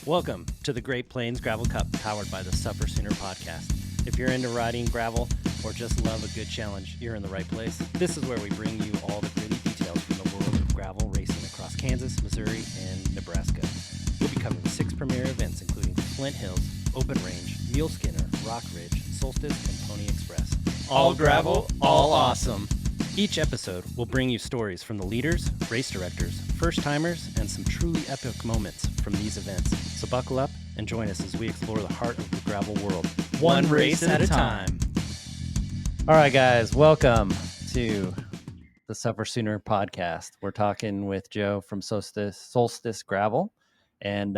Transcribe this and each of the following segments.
Welcome to the Great Plains Gravel Cup, powered by the SufferSooner podcast. If you're into riding gravel or just love a good challenge, you're in the right place. This is where we bring you all the gritty details from the world of gravel racing across Kansas, Missouri, and Nebraska. We'll be covering 6 premier events, including Flint Hills, Open Range, Mule Skinner, Rock Ridge, Solstice, and Pony Express. All gravel, all awesome. Each episode will bring you stories from the leaders, race directors, first-timers, and some truly epic moments from these events. So buckle up and join us as we explore the heart of the gravel world. One race at a time. All right, guys, welcome to the SufferSooner podcast. We're talking with Joe from Solstice Gravel, and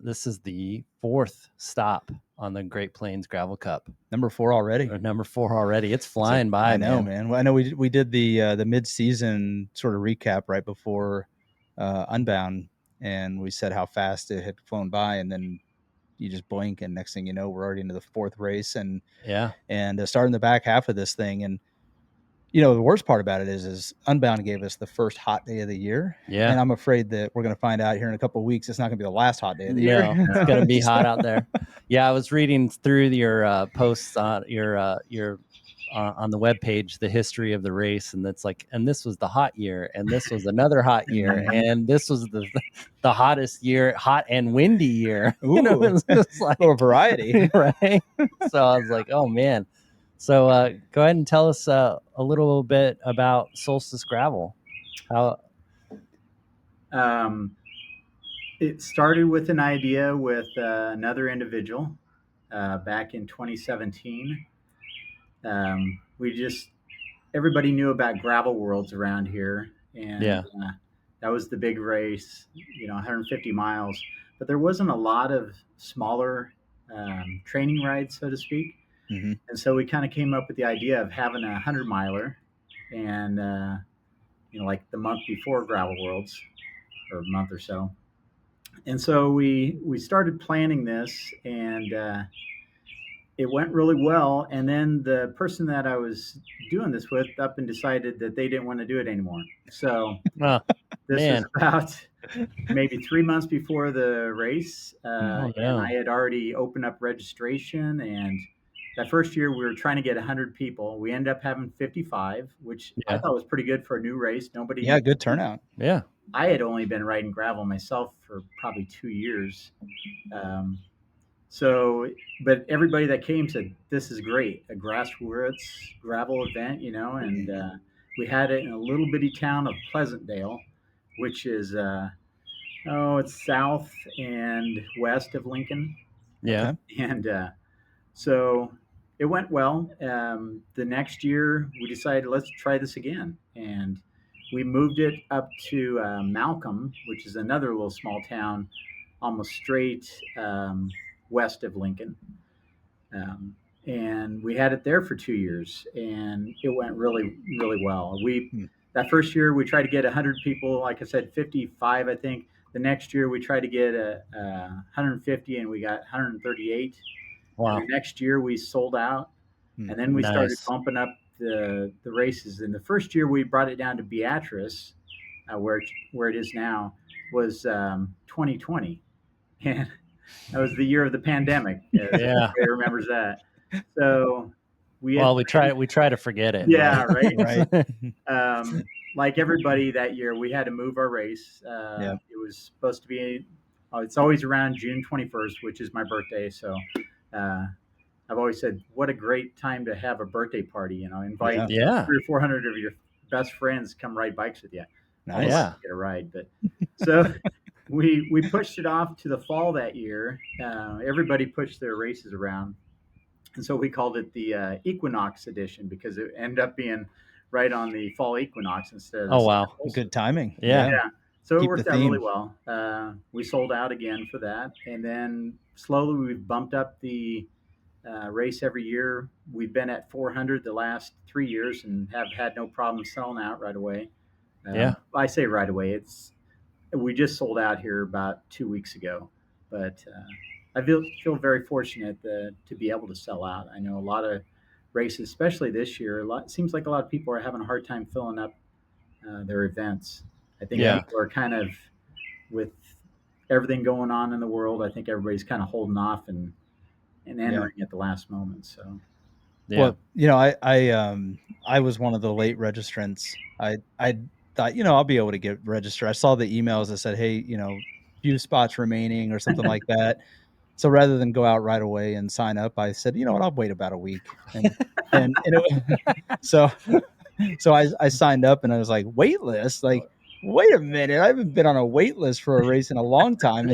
this is the 4th stop on the Great Plains Gravel Cup. Number 4 already. Number 4 already. It's flying by. I know, man. Well, I know we did the mid-season sort of recap right before Unbound, and we said how fast it had flown by, and then you just blink, and next thing you know, we're already into the 4th race, and starting the back half of this thing. And you know, the worst part about it is Unbound gave us the first hot day of the year. Yeah. And I'm afraid that we're going to find out here in a couple of weeks it's not going to be the last hot day of the year. It's going to be hot out there. Yeah, I was reading through your posts on your on the webpage, the history of the race, and it's like, and this was the hot year, and this was another hot year, and this was the hottest year, hot and windy year. Ooh, you know, it's just like a little variety, right? So I was like, oh man. So go ahead and tell us a little bit about Solstice Gravel. How it started with an idea with another individual back in 2017. Everybody knew about gravel worlds around here, and that was the big race, 150 miles. But there wasn't a lot of smaller training rides, so to speak. Mm-hmm. And so we kind of came up with the idea of having a 100-miler, and like the month before Gravel Worlds, or a month or so. And so we started planning this, and it went really well. And then the person that I was doing this with up and decided that they didn't want to do it anymore. So this was about maybe 3 months before the race, and I had already opened up registration. And that first year, we were trying to get 100 people. We ended up having 55, which I thought was pretty good for a new race. Good turnout. Yeah. I had only been riding gravel myself for probably 2 years. But everybody that came said, this is great, a grassroots gravel event, and we had it in a little bitty town of Pleasantdale, which is, it's south and west of Lincoln. Yeah. And so it went well. The next year, we decided, let's try this again. And we moved it up to Malcolm, which is another little small town, almost straight west of Lincoln. And we had it there for 2 years, and it went really, really well. That first year, we tried to get 100 people, like I said, 55, I think. The next year, we tried to get 150, and we got 138. Wow. And the next year we sold out, and then we started bumping up the races. And the first year we brought it down to Beatrice, where it is now, was 2020, and that was the year of the pandemic. Everybody remembers that. So we try to forget it. Yeah, right. Like everybody that year, we had to move our race. It was supposed to be. It's always around June 21st, which is my birthday. So. I've always said, what a great time to have a birthday party, invite 300 or 400 of your best friends come ride bikes with you. Nice. Get a ride. But so we pushed it off to the fall that year. Everybody pushed their races around. And so we called it the Equinox edition, because it ended up being right on the fall equinox instead of wow. Good timing. Yeah. So it worked out really well. We sold out again for that. And then slowly we've bumped up the race every year. We've been at 400 the last 3 years and have had no problem selling out right away. I say right away. We just sold out here about 2 weeks ago. But I feel very fortunate to be able to sell out. I know a lot of races, especially this year, it seems like a lot of people are having a hard time filling up their events. I think people are kind of, with everything going on in the world, I think everybody's kind of holding off and entering at the last moment. So Yeah. Well, I was one of the late registrants. I thought, I'll be able to get registered. I saw the emails that said, hey, few spots remaining or something like that. So rather than go out right away and sign up, I said, you know what, I'll wait about a week. So I signed up and I was like, wait list? Like, wait a minute, I haven't been on a wait list for a race in a long time.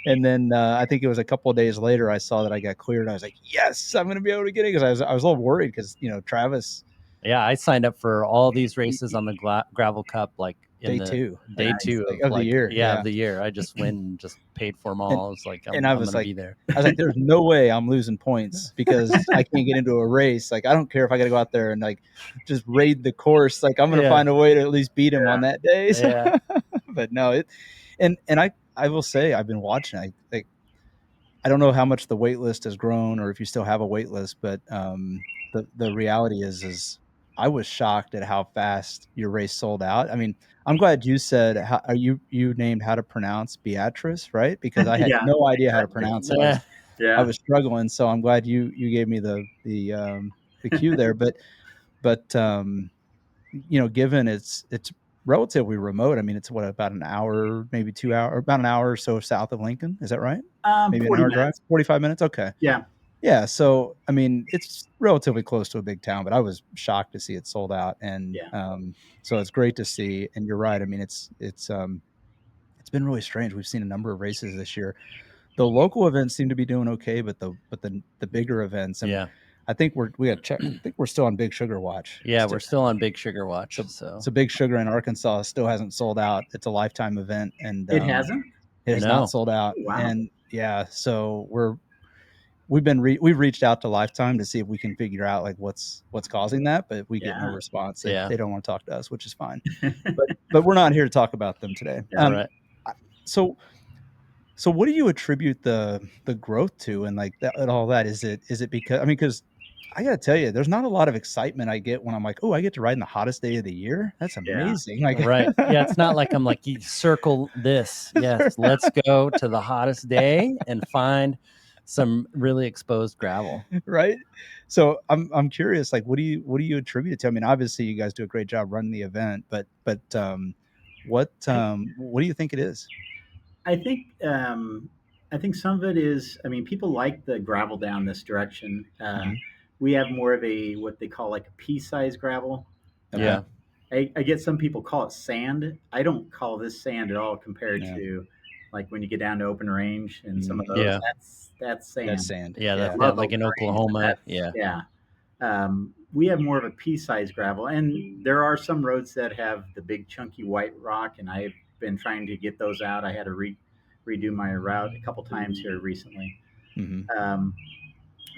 And then I think it was a couple of days later, I saw that I got cleared. I was like, yes, I'm going to be able to get it, because I was a little worried because, Travis. Yeah, I signed up for all these races on the Gravel Cup, like in day two of the year. of the year. I just went and just paid for them all. I was like, I'm I was gonna like, be there. I was like, there's no way I'm losing points because I can't get into a race. Like, I don't care if I got to go out there and like just raid the course. Like, I'm going to find a way to at least beat him on that day. So, Yeah. but no, and I will say, I've been watching. I don't know how much the wait list has grown or if you still have a wait list, but the reality is I was shocked at how fast your race sold out. I mean, I'm glad you said you named how to pronounce Beatrice, right? Because I had yeah, no idea how to pronounce it. I was struggling, so I'm glad you gave me the cue there. But given it's relatively remote. I mean, it's about an hour, maybe 2 hours, about an hour or so south of Lincoln. Is that right? Maybe 40 an hour minutes. drive, 45 minutes. Okay. Yeah. Yeah. So, I mean, it's relatively close to a big town, but I was shocked to see it sold out. And so it's great to see. And you're right. I mean, it's been really strange. We've seen a number of races this year. The local events seem to be doing okay, but the bigger events, and I think we got to check. I think we're still on Big Sugar watch. Yeah, we're still on Big Sugar watch. So Big Sugar in Arkansas still hasn't sold out. It's a lifetime event, and it hasn't. It has not sold out. Wow. And yeah, so we've reached out to Lifetime to see if we can figure out like what's causing that, but we get no response. They don't want to talk to us, which is fine. but we're not here to talk about them today. Right. So what do you attribute the growth to, and like that and all that? Is it because, I mean, because I gotta tell you, there's not a lot of excitement I get when I'm like, oh, I get to ride in the hottest day of the year. That's amazing. Like, right. Yeah, it's not like I'm like, you circle this. Yes, let's go to the hottest day and find some really exposed gravel. Right. So I'm curious, like, what do you attribute it to? I mean, obviously you guys do a great job running the event, but what do you think it is? I think some of it is, I mean, people like the gravel down this direction. We have more of a what they call like a pea-sized gravel. Yeah. I get some people call it sand. I don't call this sand at all compared to like when you get down to open range and some of those. Yeah. That's sand. That's sand. Yeah, that's like in Oklahoma. Yeah. We have more of a pea-sized gravel, and there are some roads that have the big chunky white rock, and I've been trying to get those out. I had to redo my route a couple times here recently.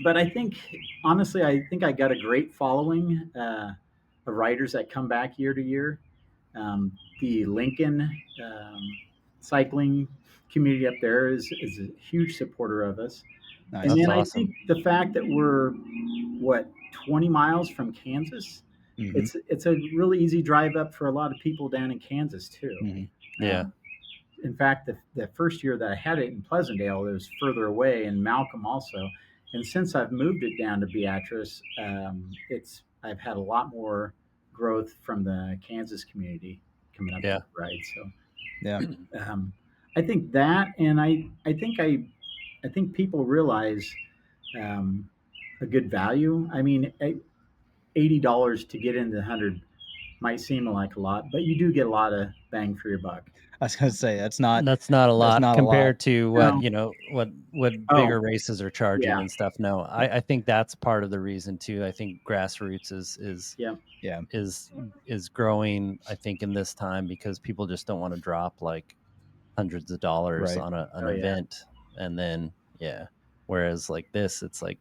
But I think, honestly, I got a great following of riders that come back year to year. The Lincoln cycling community up there is a huge supporter of us. Nice. And then awesome. I think the fact that we're 20 miles from Kansas, it's a really easy drive up for a lot of people down in Kansas too. Yeah. In fact, the first year that I had it in Pleasantdale, it was further away, and Malcolm also. And since I've moved it down to Beatrice, I've had a lot more growth from the Kansas community coming up to the ride. So I think that, and I think people realize a good value. I mean, $80 to get into the 100 might seem like a lot, but you do get a lot of bang for your buck. I was gonna say that's not a lot compared to what what bigger races are charging and stuff. No, I think that's part of the reason too. I think grassroots is growing, I think, in this time because people just don't want to drop like hundreds of dollars on an event and then whereas like this, it's like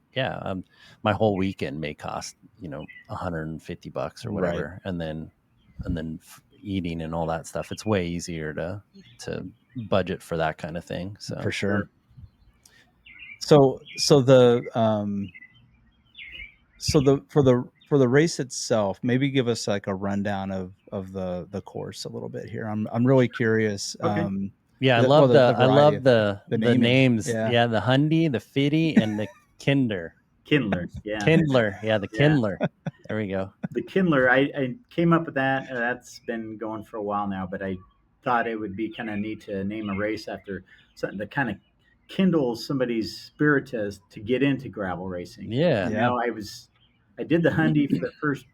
my whole weekend may cost $150 or whatever, and then eating and all that stuff. It's way easier to budget for that kind of thing. So for sure. So the for the race itself, maybe give us like a rundown of the course a little bit here. I'm really curious. Okay. Yeah, I The- love well, the I variety love of the naming. names. Yeah. Yeah, the Hundy, the Fitty, and the Kinder. Kindler. Yeah. Kindler. Yeah, the Yeah. Kindler. There we go. The Kindler, I came up with that. That's been going for a while now, but I thought it would be kind of neat to name a race after something that kind of kindles somebody's spirit to get into gravel racing. Yeah. You know, I did the Hundy for the first,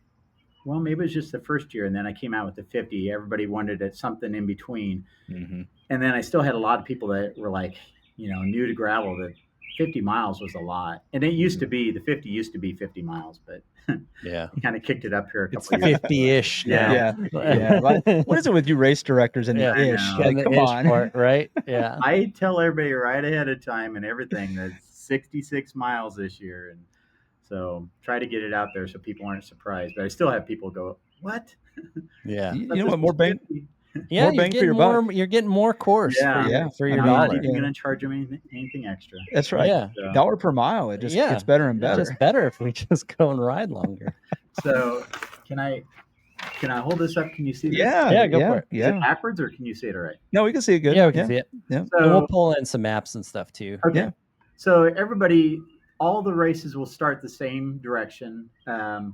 well, maybe it was just the first year, and then I came out with the 50. Everybody wanted it something in between. Mm-hmm. And then I still had a lot of people that were like, new to gravel, that 50 miles was a lot. And it used to be, the 50 used to be 50 miles, but Yeah. kind of kicked it up here a It's couple years. 50-ish now. Yeah. Yeah. What is it with you race directors and Yeah. the ish? I know. Like, And the come ish on. part, right? Yeah. I tell everybody right ahead of time and everything that's 66 miles this year. And so try to get it out there so people aren't surprised. But I still have people go, what? Yeah. You know what? More bang. Yeah, More you're bang for getting your more. buck. You're getting more course Yeah. for your I I'm mean, not dollar. even going to charge them anything extra. That's right. Yeah. So, $1 per mile. It just gets better and Yeah. better. It's just better if we just go and ride longer. so can I hold this up? Can you see this? Yeah, go for it. Is Yeah. it backwards or can you see it all right? No, we can see it good. Yeah, we can see it. Yeah. And we'll So, pull in some maps and stuff too. okay. Yeah. So everybody, all the races will start the same direction, and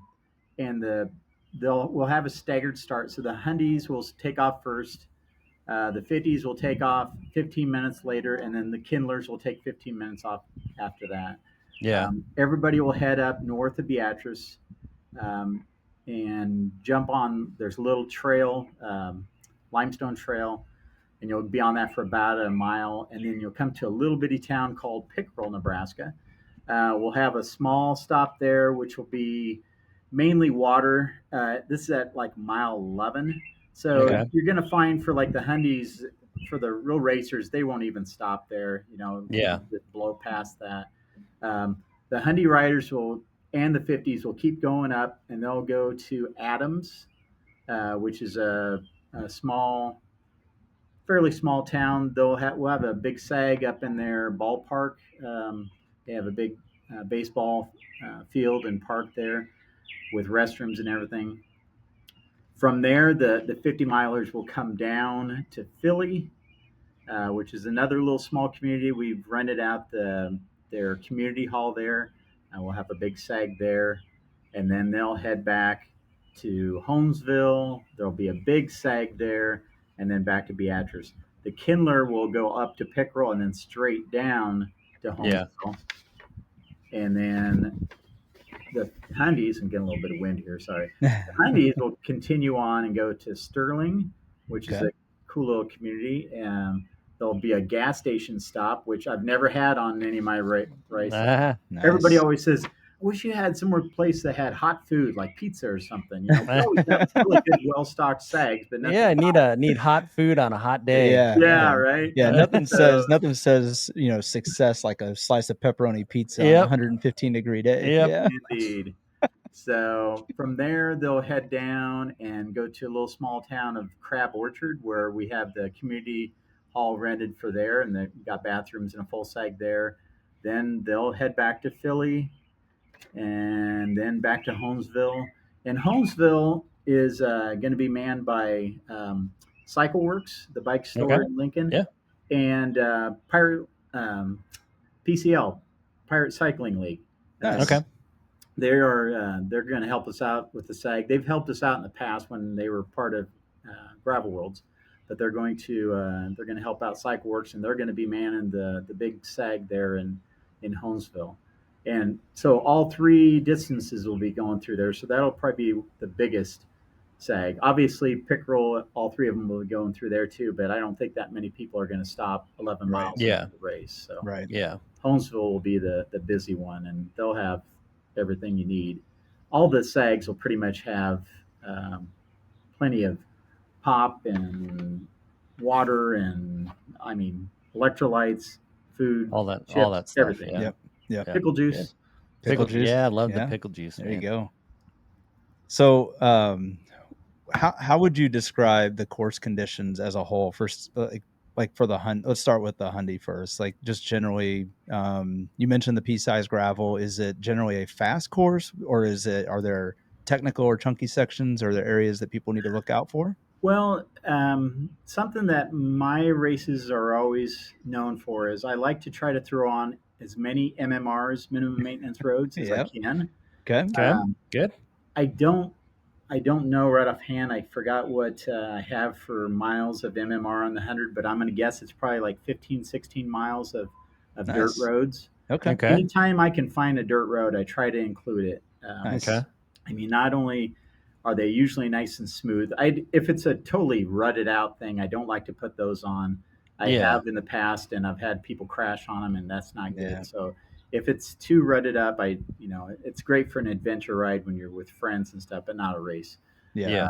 we'll have a staggered start. So the Hundies will take off first. The 50s will take off 15 minutes later, and then the Kindlers will take 15 minutes off after that. Yeah. Everybody will head up north of Beatrice and jump on. There's a little trail, limestone trail, and you'll be on that for about a mile, and then you'll come to a little bitty town called Pickerel, Nebraska. We'll have a small stop there, which will be mainly water. This is at like mile 11. So Okay. you're going to find for like the Hundies, for the real racers, they won't even stop there. Yeah. Just blow past that. The Hundy riders and the 50s will keep going up, and they'll go to Adams, which is a fairly small town. We'll have a big sag up in their ballpark. They have a big baseball field and park there with restrooms and everything. From there, the 50 milers will come down to Philly, which is another little small community. We've rented out their community hall there. We'll have a big sag there, and then they'll head back to Holmesville. There'll be a big sag there, and then back to Beatrice. The Kindler will go up to Pickerel and then straight down to Holmesville. And then the Hundies, I'm getting a little bit of wind here, sorry. The Hundies will continue on and go to Sterling, which is a cool little community. There'll be a gas station stop, which I've never had on any of my races. Nice. Everybody always says, I wish you had somewhere place that had hot food like pizza or something. We always have really good, well-stocked sags, but nothing. Need hot food on a hot day. Yeah, right. Yeah, nothing says success like a slice of pepperoni pizza on a 115-degree day. Yep. Yeah. Indeed. So from there, they'll head down and go to a little small town of Crab Orchard, where we have the community hall rented for there, and they've got bathrooms and a full sag there. Then they'll head back to Philly, and then back to Holmesville. And Holmesville is going to be manned by Cycle Works, the bike store in Lincoln, and Pirate PCL, Pirate Cycling League. Nice. They're going to help us out with the SAG. They've helped us out in the past when they were part of Gravel Worlds, but they're going to help out Cycle Works, and they're going to be manning the big SAG there in Holmesville. And so all three distances will be going through there. So that'll probably be the biggest SAG. Obviously, Pickerel, all three of them will be going through there too, but I don't think that many people are going to stop 11 miles into the race. So Holmesville will be the busy one, and they'll have everything you need. All the SAGs will pretty much have plenty of pop and water and, electrolytes, food, all that stuff. Everything. Yeah. Pickle juice. Pickle juice. Yeah, I love the pickle juice. There you go. So, how would you describe the course conditions as a whole? First, like for the hunt, let's start with the Hundy first. Like just generally, you mentioned the pea-size gravel. Is it generally a fast course, or are there technical or chunky sections? Are there areas that people need to look out for? Well, something that my races are always known for is I like to try to throw on as many MMRs, minimum maintenance roads, as I Yep. can. Okay. Okay. Um, Good. I don't I don't know right offhand. I forgot what I have for miles of MMR on the 100, but I'm going to guess it's probably like 15, 16 miles of dirt Nice. roads. Okay. Okay. Anytime I can find a dirt road, I try to include it. Okay. Nice. I mean, not only are they usually nice and smooth, if it's a totally rutted out thing, I don't like to put those on. I Yeah. have in the past, and I've had people crash on them, and that's not Yeah. good. So if it's too rutted up, it's great for an adventure ride when you're with friends and stuff, but not a race. Yeah. Yeah.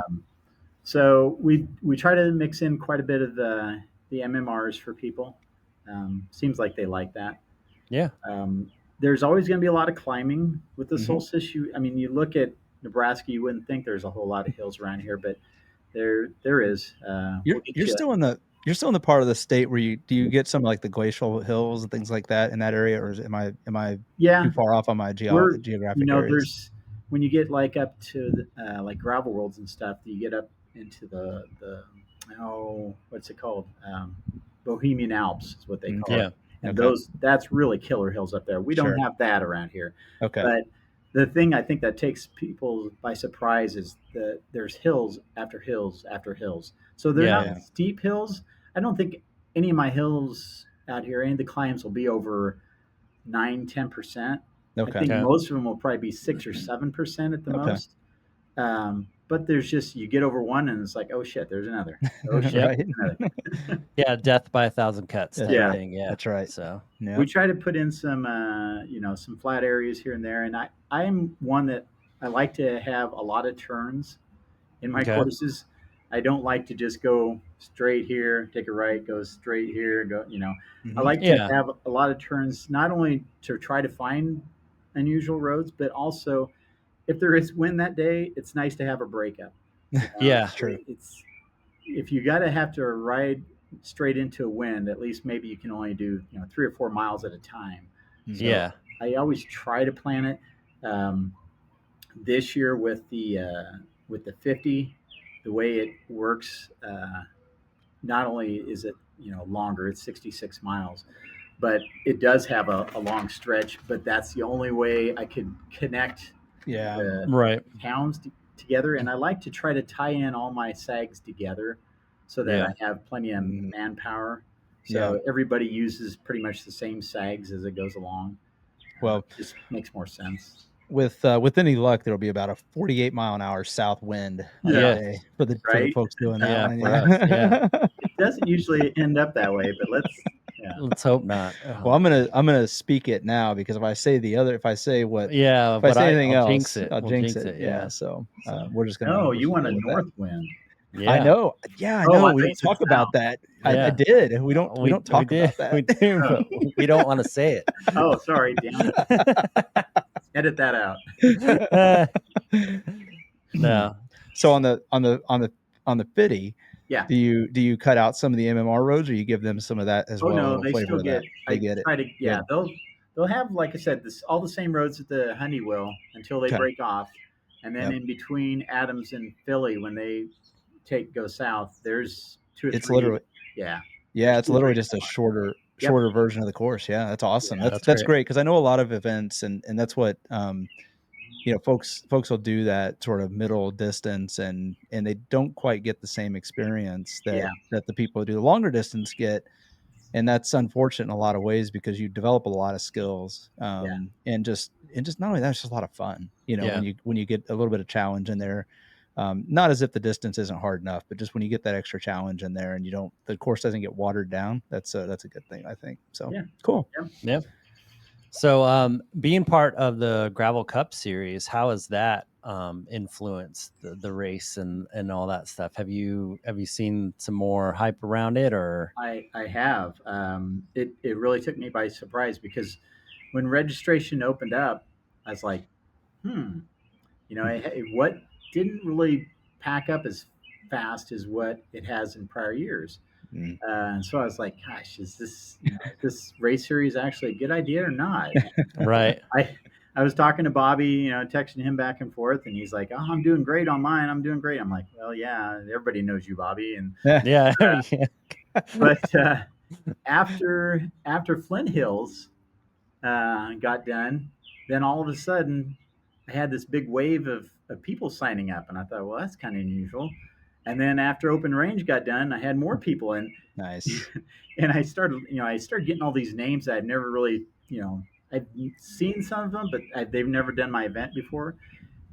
So we try to mix in quite a bit of the MMRs for people. Seems like they like that. Yeah. Um, there's always going to be a lot of climbing with the Mhm. Solstice. I mean, you look at Nebraska, you wouldn't think there's a whole lot of hills around here, but there is. You're We'll get you're you. still in the you're still in the part of the state where you get some like the glacial hills and things like that in that area, or am I Yeah, too far off on my we're geographic areas? there's when you get like up to like gravel worlds and stuff, you get up into the what's it called? Bohemian Alps is what they call Yeah. it, and Okay. that's really killer hills up there. We don't Sure. have that around here, Okay. but the thing I think that takes people by surprise is that there's hills after hills after hills. So they're Yeah. not Yeah. steep hills. I don't think any of my hills out here, any of the climbs will be over 9-10%. I Okay. think Okay. most of them will probably be 6 or 7% at the Okay. most. But there's just you get over one and it's like, oh shit, there's another. Oh shit, Yep. Right. there's another. Yeah. Death by 1,000 cuts That's type Yeah. right. thing. Yeah. That's right. So. Yeah. We try to put in some flat areas here and there, and I'm one that I like to have a lot of turns in my Okay. courses. I don't like to just go straight here, take a right, go straight here, go. I Mhm. like to Yeah. have a lot of turns, not only to try to find unusual roads, but also if there is wind that day, it's nice to have a breakup. Yeah. True. It's if you got to have to ride straight into a wind, at least maybe you can only do 3 or 4 miles at a time. Mhm. So Yeah. I always try to plan it. Um, this year with the 50, the way it works, not only is it longer, it's 66 miles, but it does have a long stretch. But that's the only way I could connect Yeah. the Right. towns together, and I like to try to tie in all my sags together so that Yeah. I have plenty of Mhm. manpower. Yeah. So everybody uses pretty much the same sags as it goes along. Well, Just makes more sense. with any luck, there'll be about a 48-mile-an-hour south wind on that Yeah, Yeah. day for the right. folks doing that Yeah. one. For us. Yeah. Yeah. It doesn't usually end up that way, but yeah. Let's hope not. Well, I'm gonna speak it now because if I say Yeah. if I But say anything I'll jinx else, it. I'll We'll jinx jinx it. it. Yeah. Yeah. So So. we're just No, gonna you want a go with that. north wind. I Yeah. know. Yeah, I Oh, I know. thought We you don't said talk about south. that. I Yeah. did. We We don't talk did. about that. We do, Oh, but we don't want to say oh, sorry, damn it. Edit that out. it. No. So on the 50, Yeah. do you cut out some of the MMR roads, or you give them some of that as Oh well, a no, little they flavor still of get. that? They I get it. try to. Yeah, Good. they'll have, like I said, all the same roads that the Honey will until they Okay. break off, and then Yep. in between Adams and Philly when they go south, there's two or It's three. literally Yeah, Yeah, there's it's 2 or 3 literally just a more. Yep. shorter version of the course. Yeah, that's awesome. Yeah. That's That's that's great. great because I know a lot of events, and that's what folks will do, that sort of middle distance, and they don't quite get the same experience Yeah. that the people who do the longer distance get, and that's unfortunate in a lot of ways because you develop a lot of skills, Yeah. and just not only that, it's just a lot of fun. Yeah. When you get a little bit of challenge in there. Not as if the distance isn't hard enough, but just when you get that extra challenge in there and the course doesn't get watered down, that's a good thing, I think. So Yeah. cool. Yeah. So, being part of the Gravel Cup series, how has that influenced the race and all that stuff? Have you seen some more hype around it, or? I have. It really took me by surprise because when registration opened up, I was like, what didn't really pack up as fast as what it has in prior years. Mm. And so I was like, gosh, is this race series actually a good idea or not? Right. I I was talking to Bobby, texting him back and forth, and he's like, "Oh, I'm doing great on mine. I'm doing great." I'm like, "Well, yeah, everybody knows you, Bobby." And Yeah. but after Flint Hills got done, then all of a sudden I had this big wave of people signing up, and I thought, well, that's kind of unusual. And then after Open Range got done, I had more people, and Nice. and I started getting all these names that I'd never really, I'd seen some of them, but they've never done my event before.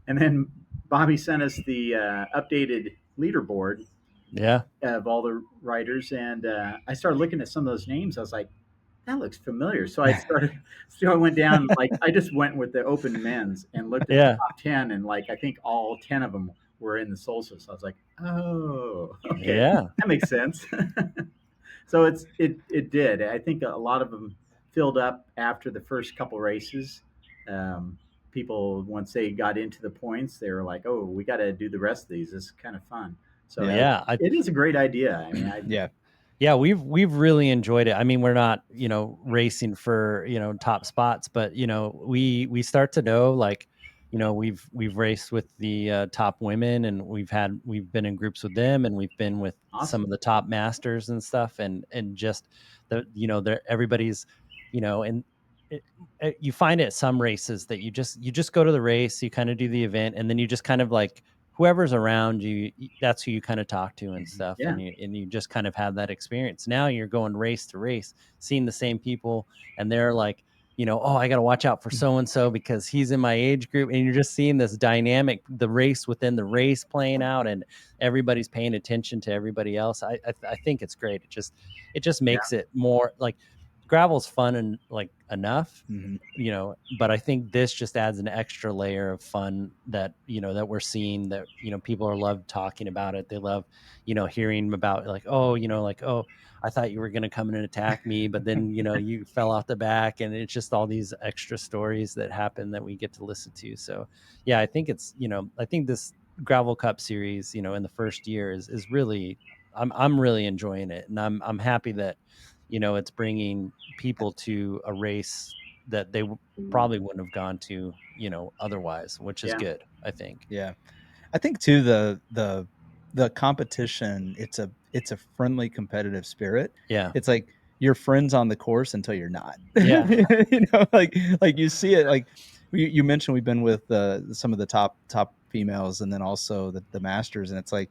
And then Bobby sent us the updated leaderboard Yeah. of all the writers, and I started looking at some of those names. I was like, that looks familiar. So I went down, like, I just went with the open men's and looked at the Yeah. top 10, and like, I think all 10 of them were in the Solstice. I was like, oh, okay, Yeah. that makes sense. So it did. I think a lot of them filled up after the first couple races. Um, People, once they got into the points, they were like, oh, we got to do the rest of these. This is kind of fun. So Yeah. Yeah. it is a great idea. I mean, Yeah. Yeah, we've really enjoyed it. I mean, we're not, racing for, top spots, but we start to know, like, we've raced with the top women, and we've been in groups with them, and we've been with some awesome. of the top masters and stuff, and just everybody's, and you find at some races that you just go to the race, you kind of do the event, and then you just kind of like whoever's around you, that's who you kind of talk to and stuff, Yeah. and you just kind of have that experience. Now you're going race to race, seeing the same people, and they're like, oh, I got to watch out for so and so because he's in my age group, and you're just seeing this dynamic, the race within the race playing out, and everybody's paying attention to everybody else. I think it's great. It just makes it more like gravel's fun and like enough, Mhm. but I think this just adds an extra layer of fun that that we're seeing, that people are love talking about it. They love hearing about, like, oh, like, oh, I thought you were going to come in and attack me, but then you fell off the back, and it's just all these extra stories that happen that we get to listen to. So yeah, I think I think this Gravel Cup series, in the first year is really, I'm really enjoying it, and I'm happy that it's bringing people to a race that they probably wouldn't have gone to, otherwise, which is Yeah. good, I think. Yeah. I think too the competition, it's a friendly competitive spirit. Yeah. It's like you're friends on the course until you're not. Yeah. Like you see it, like you mentioned we've been with some of the top females, and then also the masters, and it's like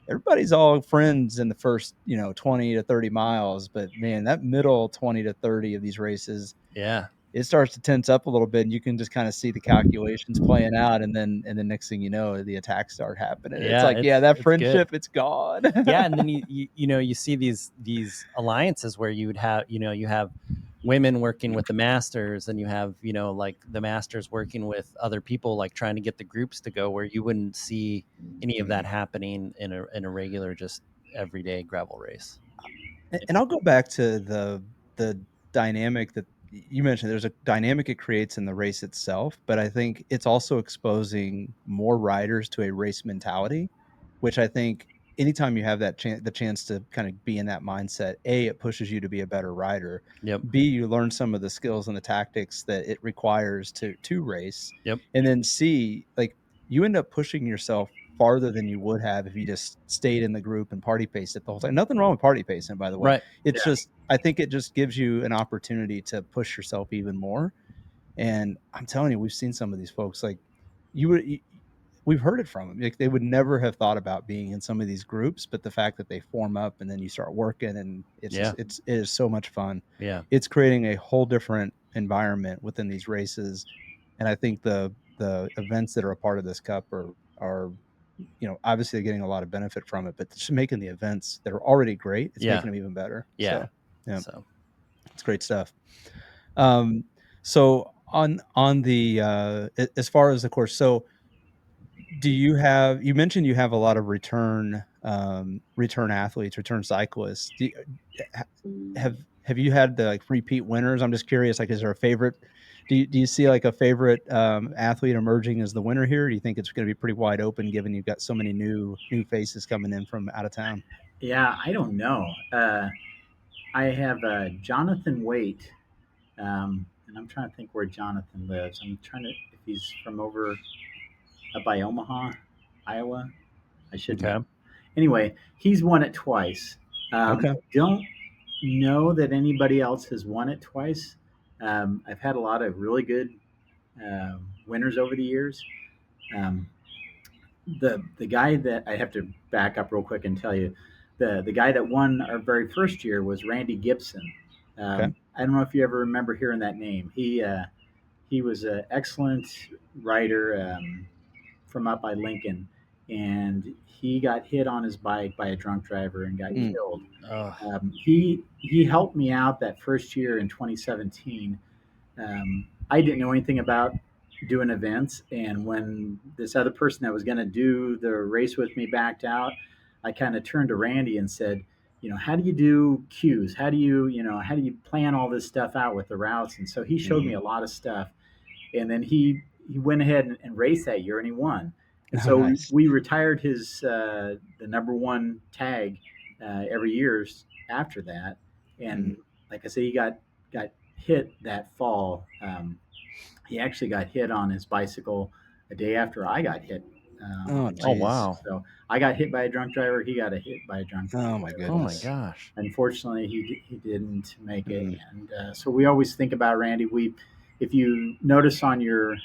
everybody's all friends in the first 20 to 30 miles, but man, that middle 20 to 30 of these races, Yeah. it starts to tense up a little bit, and you can just kind of see the calculations playing out, and then next thing you know, the attacks start happening. It's Yeah. like, yeah, that It's good. friendship, it's gone. Yeah. And then you see these alliances where you would have, you have women working with the masters, and you have, like the masters working with other people, like trying to get the groups to go, where you wouldn't see any of that Mhm. happening in a regular, just everyday gravel race. And I'll go back to the dynamic that you mentioned. There's a dynamic it creates in the race itself, but I think it's also exposing more riders to a race mentality, which I think anytime you have the chance to kind of be in that mindset, A, it pushes you to be a better rider. Yep. B, you learn some of the skills and the tactics that it requires to race. Yep. And then C, like you end up pushing yourself farther than you would have if you just stayed in the group and party paced it the whole time. Nothing wrong with party pacing, by the way. Right. It's Yeah. just, I think it just gives you an opportunity to push yourself even more. And I'm telling you, we've seen some of these folks, like you would, we've heard it from them. Like they would never have thought about being in some of these groups, but the fact that they form up and then you start working, and it's Yeah. just, it is so much fun. Yeah. It's creating a whole different environment within these races. And I think the events that are a part of this cup are obviously getting a lot of benefit from it, but just making the events that are already great, it's Yeah. making them even better. Yeah. So yeah, So it's great stuff. Um, so on the as far as the course, so do you mentioned you have a lot of return athletes, return cyclists. Ha- have you had the like repeat winners? I'm just curious, like, is there a favorite? Do you see like a favorite athlete emerging as the winner here? Or do you think it's going to be pretty wide open, given you've got so many new faces coming in from out of town? Yeah, I don't know. I have Jonathan Waite, and I'm trying to think where Jonathan lives. I'm trying to, if he's from over up by Omaha, Iowa. I should Okay. know. Anyway, he's won it twice. Okay. I don't know that anybody else has won it twice. I've had a lot of really good winners over the years. Um, the guy that I have to back up real quick and tell you, the guy that won our very first year was Randy Gibson. Okay. I don't know if you ever remember hearing that name. He was an excellent rider from up by Lincoln, and he got hit on his bike by a drunk driver and got killed. He helped me out that first year in 2017. I didn't know anything about doing events, and when this other person that was going to do the race with me backed out, I kind of turned to Randy and said, how do you do queues? How do you plan all this stuff out with the routes? And so he showed me a lot of stuff, and then he went ahead and raced that year and he won. And so nice. we retired his the number one tag every year after that. And like I say, he got hit that fall. He actually got hit on his bicycle a day after I got hit. Oh, wow. So I got hit by a drunk driver. He got hit by a drunk driver. Oh my goodness. Oh my gosh. Unfortunately, he didn't make it. And so we always think about Randy. If you notice on your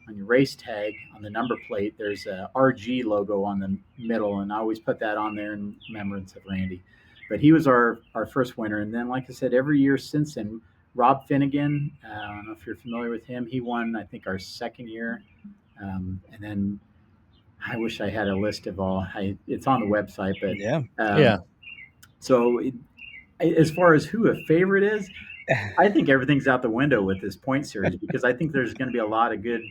race tag on the number plate, there's a RG logo on the middle, and I always put that on there in remembrance of Randy. But he was our first winner, and then, like I said, every year since then, Rob Finnegan, I don't know if you're familiar with him. He won, I think, our second year, and then I wish I had a list of all. It's on the website, but yeah. So, as far as who a favorite is, I think everything's out the window with this point series because I think there's going to be a lot of good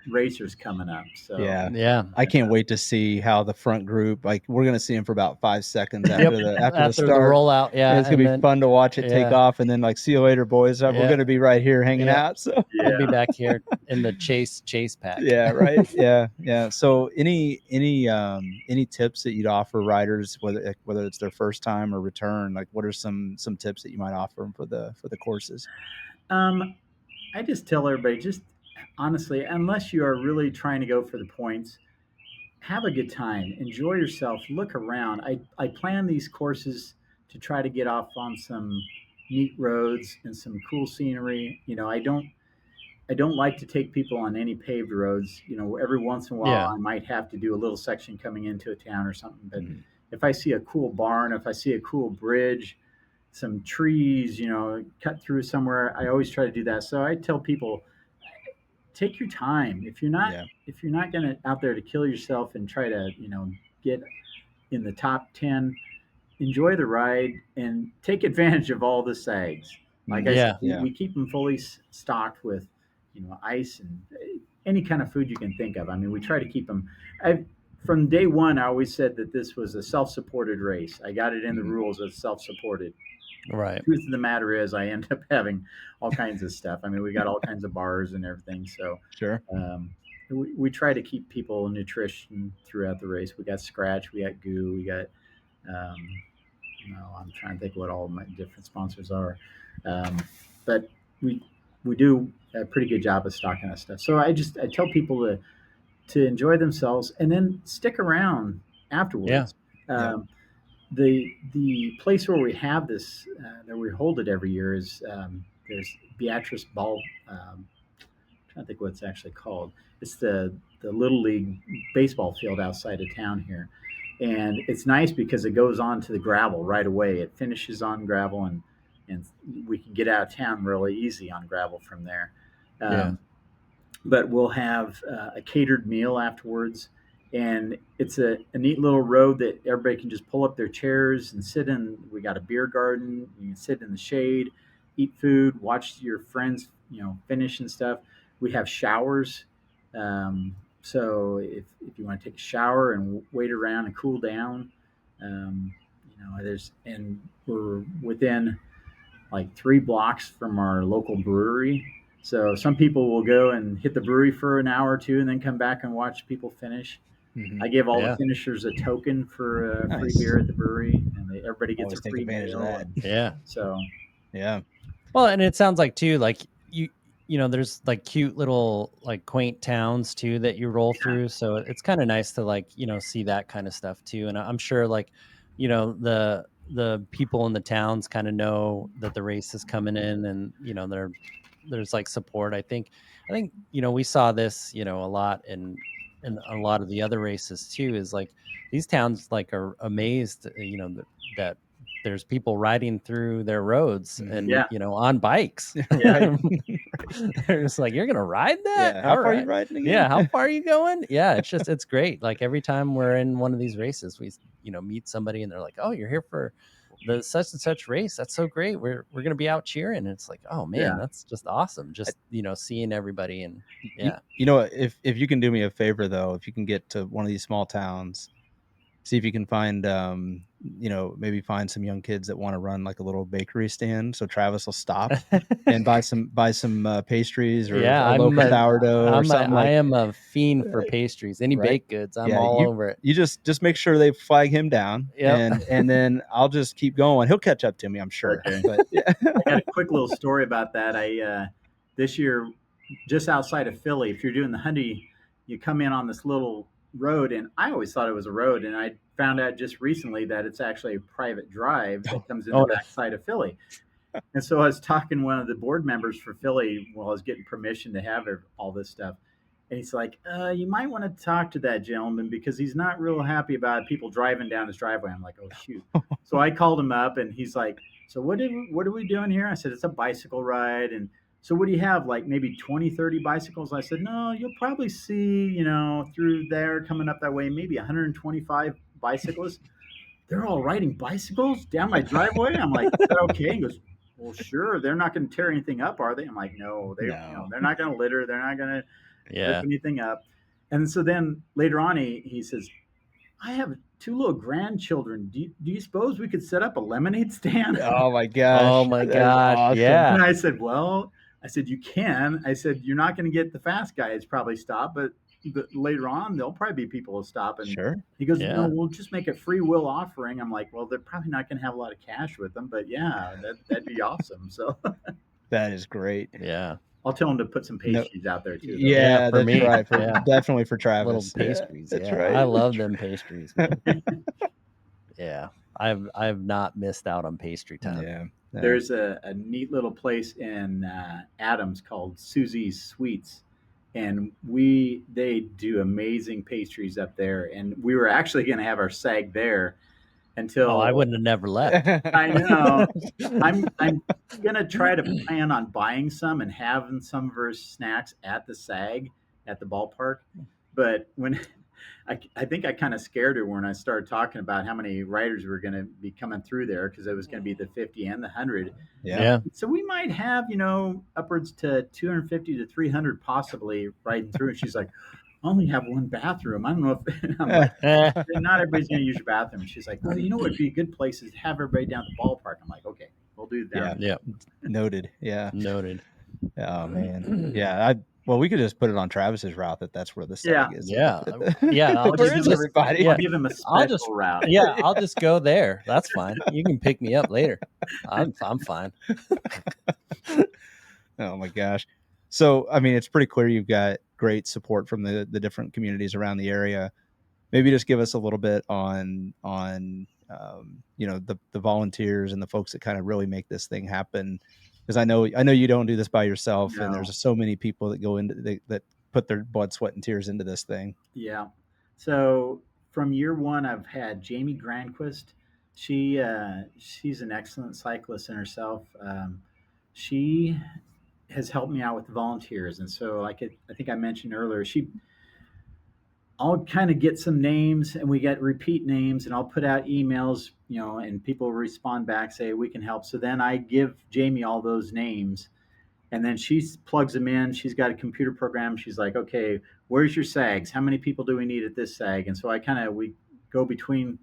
racers coming up. So yeah, I can't wait to see how the front group, like we're going to see them for about 5 seconds after the start. The rollout. Yeah, and it's going to be fun to watch it take off, and then like, see you later, boys. We're going to be right here hanging out. So I'll be back here in the chase pack. Yeah, right. Yeah. So any tips that you'd offer riders, whether it's their first time or return, like what are some tips that you might offer them for the courses? I just tell everybody, just honestly, unless you are really trying to go for the points, have a good time, enjoy yourself, look around. I plan these courses to try to get off on some neat roads and some cool scenery. I don't like to take people on any paved roads. Every once in a while I might have to do a little section coming into a town or something. But if I see a cool barn, if I see a cool bridge, some trees, cut through somewhere, I always try to do that. So I tell people, take your time. If you're not going to out there to kill yourself and try to, get in the top 10, enjoy the ride and take advantage of all the sags. Like I said, we keep them fully stocked with, ice and any kind of food you can think of. I mean, we try to keep them. From day one, I always said that this was a self-supported race. I got it in the rules as self-supported. Right. The truth of the matter is I end up having all kinds of stuff. I mean, we got all kinds of bars and everything. So sure. We try to keep people nutrition throughout the race. We got scratch, we got goo, we got, I'm trying to think what all my different sponsors are. But we do a pretty good job of stocking that stuff. So I tell people to enjoy themselves and then stick around afterwards. The place where we have this, that we hold it every year is there's Beatrice Ball. I'm trying to think what it's actually called. It's the Little League baseball field outside of town here. And it's nice because it goes on to the gravel right away. It finishes on gravel and we can get out of town really easy on gravel from there. But we'll have a catered meal afterwards. And it's a neat little road that everybody can just pull up their chairs and sit in. We got a beer garden. You can sit in the shade, eat food, watch your friends, finish and stuff. We have showers. So if you want to take a shower and wait around and cool down, and we're within like 3 blocks from our local brewery. So some people will go and hit the brewery for an hour or two and then come back and watch people finish. I give all the finishers a token for free beer at the brewery, and everybody gets Always a free take advantage meal. of that. So yeah. Well, and it sounds like too, like you know, there's like cute little like quaint towns too that you roll through. So it's kind of nice to like, you know, see that kind of stuff too. And I'm sure like, you know, the people in the towns kind of know that the race is coming in, and you know, there's like support. I think, you know, we saw this, you know, a lot in a lot of the other races too, is like these towns like are amazed, you know, that there's people riding through their roads and Yeah. you know, on bikes. Yeah. They're just like, you're gonna ride that? Yeah. How All far are you right. riding again? Yeah, how far are you going? Yeah, it's great. Like every time we're in one of these races, we, you know, meet somebody and they're like, oh, you're here for the such and such race. That's so great. We're gonna be out cheering. And it's like, oh man, Yeah. that's just awesome. Just, you know, seeing everybody. And yeah. You know what? If you can do me a favor though, if you can get to one of these small towns, see if you can find you know, maybe find some young kids that want to run like a little bakery stand, so Travis will stop and buy some pastries or Yeah, a loaf of sourdough or something I like. am a fiend for pastries. Any Right? baked goods, I'm Yeah, all over it. you just make sure they flag him down, Yep. and then I'll just keep going. He'll catch up to me, I'm sure. Okay. But yeah. I got a quick little story about that. This year, just outside of Philly, if you're doing the Hundy, you come in on this little road, and I always thought it was a road, and I found out just recently that it's actually a private drive that comes in the Oh, backside of Philly. And so I was talking to one of the board members for Philly while I was getting permission to have all this stuff. And he's like, you might want to talk to that gentleman because he's not real happy about people driving down his driveway. I'm like, oh, shoot. So I called him up and he's like, so what are we doing here? I said, it's a bicycle ride. And so what do you have, like maybe 20, 30 bicycles? I said, no, you'll probably see, you know, through there coming up that way, maybe 125 bicyclists. They're all riding bicycles down my driveway. I'm like, is that okay? He goes, well, sure. They're not going to tear anything up, are they? I'm like, no, you know, they're not going to litter. They're not going to yeah. rip anything up. And so then later on, he says, I have two little grandchildren. Do you suppose we could set up a lemonade stand? Oh my gosh. Oh my That is gosh. awesome. Yeah. And I said, well, you can. I said, you're not going to get the fast guys probably stop, but later on, there'll probably be people who stop. And Sure. he goes, Yeah. no, we'll just make a free will offering. I'm like, well, they're probably not going to have a lot of cash with them, but yeah, that'd be awesome. So That is great. Yeah. I'll tell them to put some pastries out there too. Though. Yeah, for that's me. right. Yeah. Definitely for Little Travis. pastries. That's Yeah. right. I love them pastries. Man. Yeah. I've not missed out on pastry time. Yeah. There's a neat little place in Adams called Susie's Sweets, and they do amazing pastries up there. And we were actually going to have our SAG there until I wouldn't have never left. I know. I'm gonna try to plan on buying some and having some of her snacks at the SAG at the ballpark. But when I think I kind of scared her when I started talking about how many riders were going to be coming through there because it was going to be the 50 and the 100. Yeah. So we might have, you know, upwards to 250 to 300 possibly riding through. And she's like, I only have one bathroom. I don't know if I'm like, not everybody's going to use your bathroom. She's like, well, you know what would be a good place is to have everybody down at the ballpark. I'm like, okay, we'll do that. Yeah. Noted. Yeah. Noted. Oh man. Yeah. Well, we could just put it on Travis's route that's where the SAG is. Yeah. Yeah. I'll Where just, is everybody? I'll give him a special route. Yeah, I'll just go there. That's fine. You can pick me up later. I'm fine. Oh my gosh. So, I mean, it's pretty clear you've got great support from the different communities around the area. Maybe just give us a little bit on you know, the volunteers and the folks that kind of really make this thing happen. Because I know you don't do this by yourself, and there's so many people that go into that put their blood, sweat, and tears into this thing. Yeah. So from year one, I've had Jamie Granquist. She's an excellent cyclist in herself. She has helped me out with the volunteers, and so I think I mentioned earlier, I'll kind of get some names, and we get repeat names, and I'll put out emails, you know, and people respond back, say we can help. So then I give Jamie all those names, and then she plugs them in. She's got a computer program. She's like, okay, where's your SAGs? How many people do we need at this SAG? And so we go between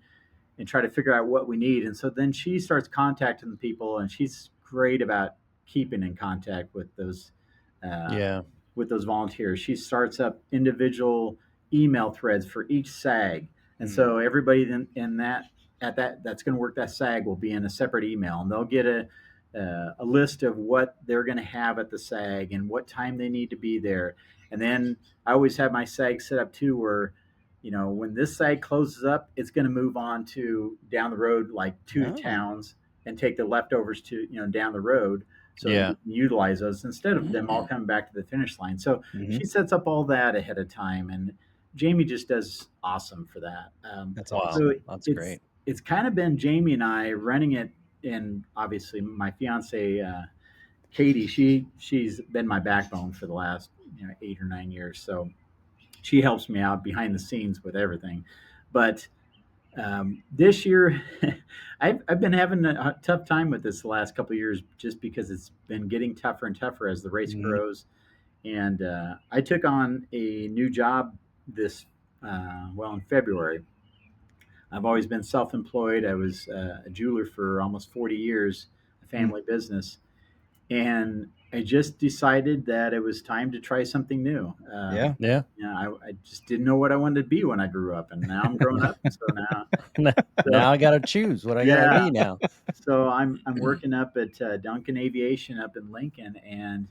and try to figure out what we need. And so then she starts contacting the people, and she's great about keeping in contact with those volunteers. She starts up individual email threads for each SAG, and so everybody in that's going to work that SAG will be in a separate email, and they'll get a list of what they're going to have at the SAG and what time they need to be there. And then I always have my SAG set up too, where when this SAG closes up, it's going to move on to down the road like two towns and take the leftovers to down the road. So Yeah. you can utilize those instead of them all coming back to the finish line. So she sets up all that ahead of time, and Jamie just does awesome for that. That's Wow. awesome. That's great. It's kind of been Jamie and I running it, and obviously my fiance Katie, she's been my backbone for the last 8 or 9 years. So she helps me out behind the scenes with everything. But this year, I've been having a tough time with this the last couple of years, just because it's been getting tougher and tougher as the race grows. And I took on a new job in February. I've always been self-employed. I was a jeweler for almost 40 years, a family business, and I just decided that it was time to try something new. Yeah. I just didn't know what I wanted to be when I grew up, and now I'm grown up. So Now I got to choose what I got to be now. So I'm working up at Duncan Aviation up in Lincoln, and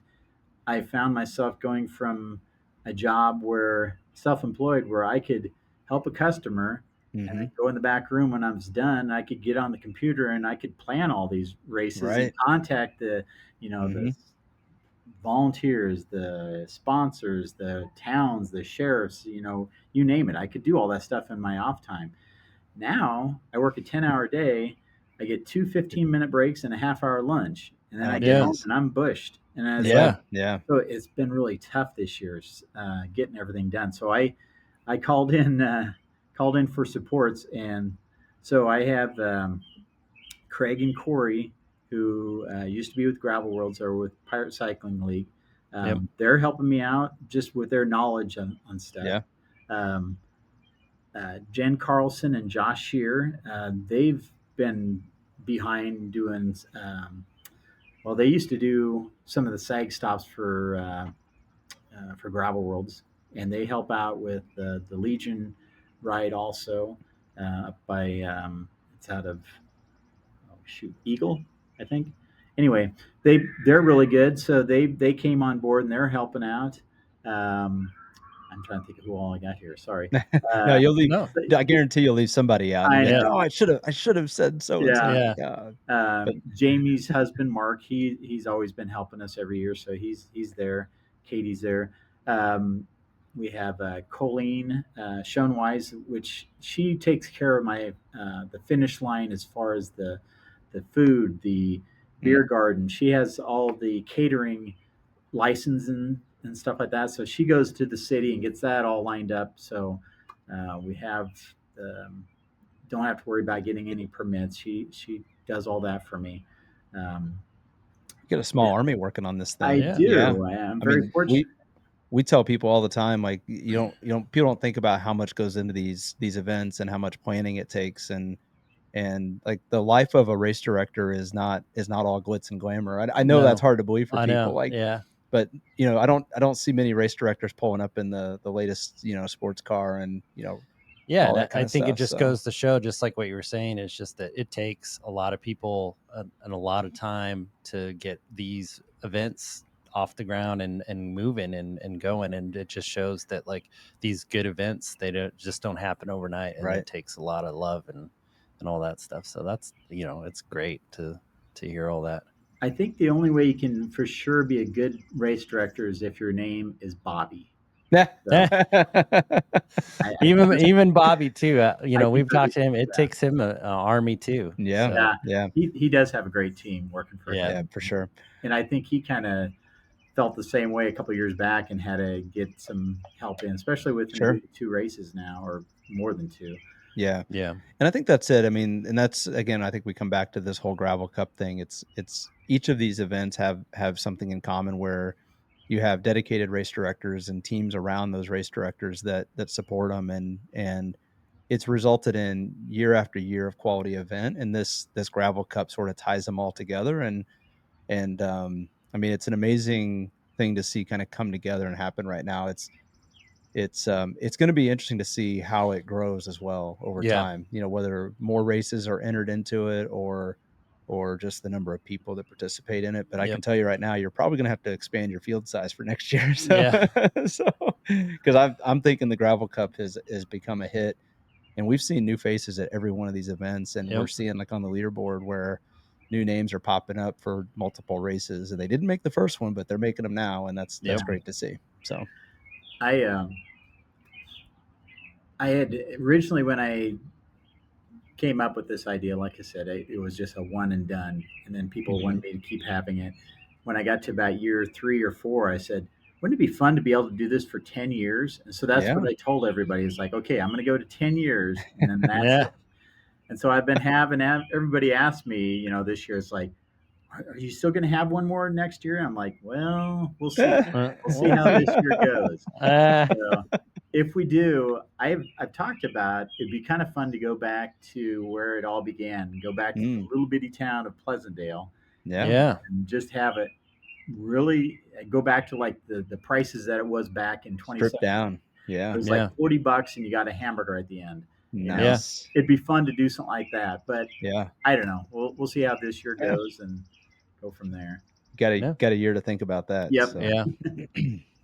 I found myself going from a job where self-employed, where I could help a customer and then go in the back room when I was done. I could get on the computer and I could plan all these races and contact the volunteers, the sponsors, the towns, the sheriffs, you name it. I could do all that stuff in my off time. Now I work a 10-hour day. I get two 15-minute breaks and a half-hour lunch, and then I get home and I'm bushed. And so it's been really tough this year, getting everything done. So I called in for supports, and so I have Craig and Corey, who used to be with Gravel Worlds or with Pirate Cycling League. They're helping me out just with their knowledge on stuff. Jen Carlson and Josh Shear, they've been behind doing. They used to do some of the SAG stops for Gravel Worlds, and they help out with the Legion ride also up by it's out of Eagle, I think. Anyway, they're really good, so they came on board and they're helping out. I'm trying to think of who all I got here. Sorry. No, you'll leave. No. I guarantee you'll leave somebody out. I know. Oh, I should have said so. Jamie's husband, Mark, he's always been helping us every year, so he's there. Katie's there. We have Colleen Schoenwise, which she takes care of my the finish line as far as the food, the beer garden. She has all the catering licensing and stuff like that. So she goes to the city and gets that all lined up. So we have don't have to worry about getting any permits. She does all that for me. You got a small army working on this thing. I do. Yeah. I'm very fortunate. We tell people all the time, like people don't think about how much goes into these events and how much planning it takes, and like the life of a race director is not all glitz and glamour. I know that's hard to believe for people. But I don't see many race directors pulling up in the latest sports car and Yeah, and I think it just goes to show, just like what you were saying, is just that it takes a lot of people and a lot of time to get these events off the ground and moving and going. And it just shows that like these good events, they don't happen overnight, and it takes a lot of love and all that stuff. So that's, it's great to hear all that. I think the only way you can for sure be a good race director is if your name is Bobby. Even Bobby too. We've talked to him. It takes him an army too. Yeah. He does have a great team working for him. Yeah, for sure. And I think he kind of felt the same way a couple of years back and had to get some help in, especially with 2 races now, or more than 2. Yeah. And I think that's it. I mean, and that's, again, I think we come back to this whole Gravel Cup thing. It's each of these events have something in common, where you have dedicated race directors and teams around those race directors that support them, and it's resulted in year after year of quality event. And this Gravel Cup sort of ties them all together. And I mean, it's an amazing thing to see kind of come together and happen right now. It's going to be interesting to see how it grows as well over time. Whether more races are entered into it, or or just the number of people that participate in it. But I Yep. can tell you right now, you're probably going to have to expand your field size for next year. So, Yeah. so because I'm thinking the Gravel Cup has become a hit, and we've seen new faces at every one of these events, and Yep. we're seeing like on the leaderboard where new names are popping up for multiple races, and they didn't make the first one, but they're making them now, and that's Yep. great to see. So I had originally, when I came up with this idea, like I said, it was just a one and done, and then people wanted me to keep having it. When I got to about year 3 or 4, I said, wouldn't it be fun to be able to do this for 10 years? And so that's what I told everybody. It's like, okay, I'm going to go to 10 years, and then that's Yeah. it. And so I've been having everybody ask me, you know, this year, it's like, are you still going to have one more next year? I'm like, well, we'll see. We'll see how this year goes. So if we do, I've talked about, it'd be kind of fun to go back to where it all began, go back to the little bitty town of Pleasantdale. Yeah. And just have it really go back to like the prices that it was back in 2017. Strip down. Yeah. It was like $40 and you got a hamburger at the end. Nice. It'd be fun to do something like that, but yeah, I don't know. We'll see how this year goes and go from there. Got a year to think about that. Yep. So. Yeah.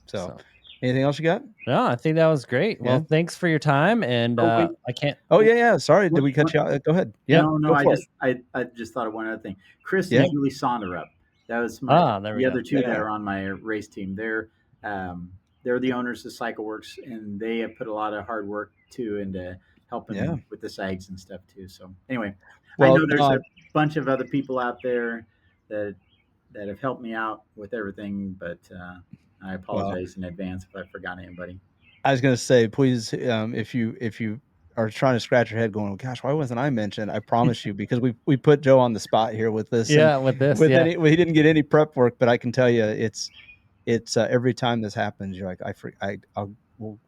So anything else you got? No, I think that was great. Yeah. Well, thanks for your time. And I can't. Oh yeah. Sorry, did we cut you out? Go ahead. Yeah. No. I just thought of one other thing. Chris and Julie Sonderup. That was the other two that are on my race team. They're the owners of CycleWorks, and they have put a lot of hard work too into helping with the SAGs and stuff too. So anyway, I know there's a bunch of other people out there that have helped me out with everything, but I apologize in advance if I forgot anybody. I was going to say, please, if you are trying to scratch your head going, gosh, why wasn't I mentioned? I promise you, because we put Joe on the spot here with this. Yeah, with this. He didn't get any prep work, but I can tell you, it's every time this happens, you're like,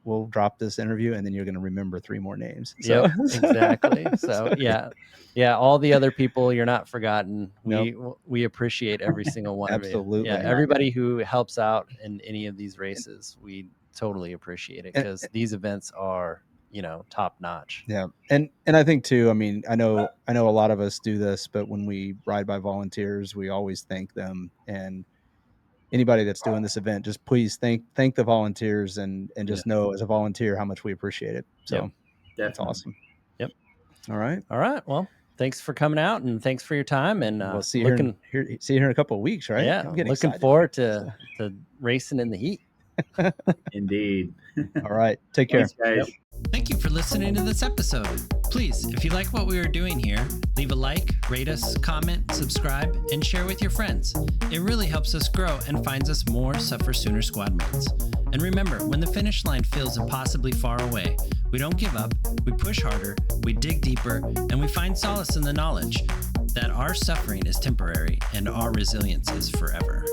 we'll drop this interview, and then you're going to remember 3 more names. So. Yep, exactly. So yeah, all the other people, you're not forgotten. We appreciate every single one. Absolutely. Of you. Yeah, everybody who helps out in any of these races, we totally appreciate it, because these events are, top notch. Yeah. And I think too, I mean, I know a lot of us do this, but when we ride by volunteers, we always thank them. And anybody that's doing this event, just please thank the volunteers and just know as a volunteer how much we appreciate it. So that's awesome. Yep. All right. Well, thanks for coming out, and thanks for your time. And we'll see you here in a couple of weeks, right? Yeah. I'm looking forward to racing in the heat. Indeed. All right. Take care. Thanks, guys. Yep. Thank you for listening to this episode. Please, if you like what we are doing here, leave a like, rate us, comment, subscribe, and share with your friends. It really helps us grow and finds us more SufferSooner squad mates. And remember, when the finish line feels impossibly far away, we don't give up, we push harder, we dig deeper, and we find solace in the knowledge that our suffering is temporary and our resilience is forever.